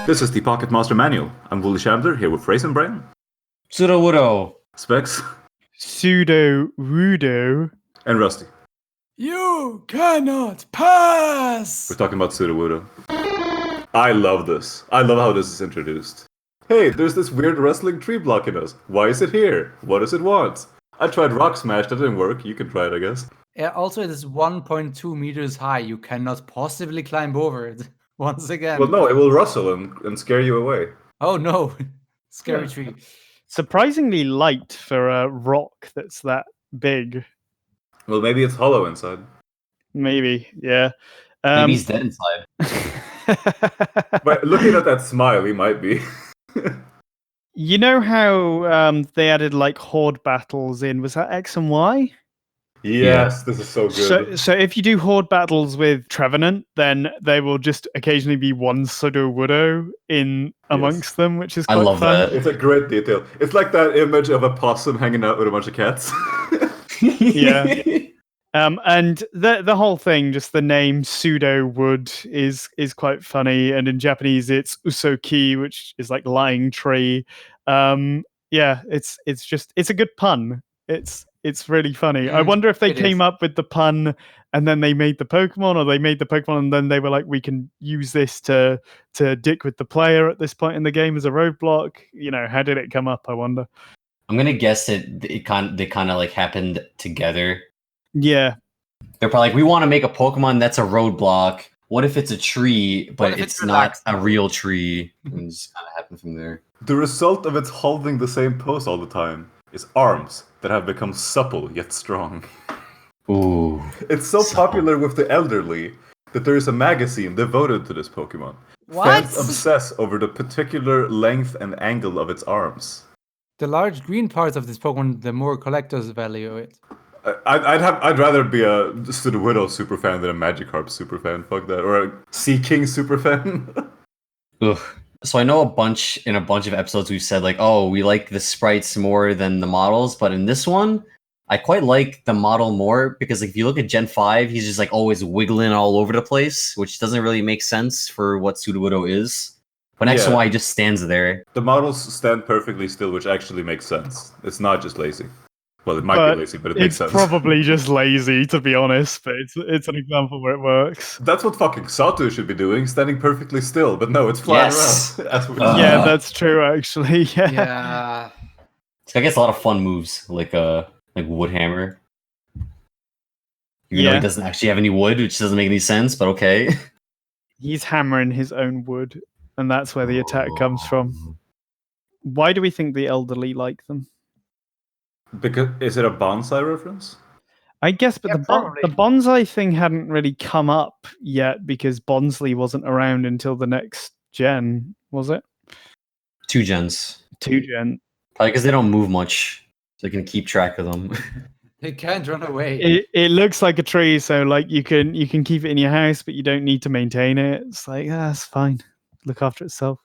This is the Pocket Monster Manual. I'm Wooly Shambler, here with Raisin Brain. Sudowoodo. Specs. Sudowoodo. And Rusty. You cannot pass! We're talking about Sudowoodo. I love this. I love how this is introduced. Hey, there's this weird wrestling tree blocking us. Why is it here? What does it want? I tried Rock Smash, that didn't work. You can try it, I guess. Yeah, also, it is 1.2 meters high. You cannot possibly climb over it. Once again. Well, no, it will rustle and scare you away. Oh no. Scary tree. Surprisingly light for a rock that's that big. Well, maybe it's hollow inside. Maybe, yeah. Maybe he's dead inside. But looking at that smile, he might be. You know how they added like horde battles in? Was that X and Y? Yes, this is so good. So if you do horde battles with Trevenant, then there will just occasionally be one Sudowoodo in amongst them, which is quite I love fun. that. It's a great detail. It's like that image of a possum hanging out with a bunch of cats. Yeah. And the whole thing, just the name Sudowwood is quite funny, and in Japanese it's usoki, which is like lying tree. Yeah, it's a good pun. It's really funny. I wonder if they came up with the pun and then they made the Pokemon, or they made the Pokemon and then they were like, we can use this to dick with the player at this point in the game as a roadblock. You know, how did it come up? I wonder. I'm gonna guess they kind of like happened together. Yeah. They're probably like, we want to make a Pokemon that's a roadblock. What if it's a tree, but it's not a real tree? And it just kind of happened from there. The result of its holding the same pose all the time is arms that have become supple yet strong. Ooh. It's so popular with the elderly that there is a magazine devoted to this Pokemon. What? Fans obsess over the particular length and angle of its arms. The large green parts of this Pokemon, the more collectors value it. I'd rather be a Sudowoodo superfan than a Magikarp superfan. Fuck that. Or a Sea King superfan. Ugh. So I know in a bunch of episodes we've said like, oh, we like the sprites more than the models, but in this one, I quite like the model more because if you look at Gen 5, he's just like always wiggling all over the place, which doesn't really make sense for what Sudowoodo is. But X and Y just stands there. The models stand perfectly still, which actually makes sense. It's not just lazy. Well, it might be lazy, but it makes sense. It's probably just lazy, to be honest, but it's an example where it works. That's what fucking Satu should be doing, standing perfectly still. But no, it's flying around. Yeah, that's true, actually. Yeah. I guess a lot of fun moves, like Woodhammer. Even though he doesn't actually have any wood, which doesn't make any sense, but okay. He's hammering his own wood, and that's where the attack comes from. Why do we think the elderly like them? Because is it a bonsai reference? I guess, but the bonsai thing hadn't really come up yet because Bonsley wasn't around until the next gen, was it? 2 gens. 2 gen. Probably because they don't move much, so they can keep track of them. They can't run away. It looks like a tree, so like you can keep it in your house, but you don't need to maintain it. It's like, that's fine. Look after itself.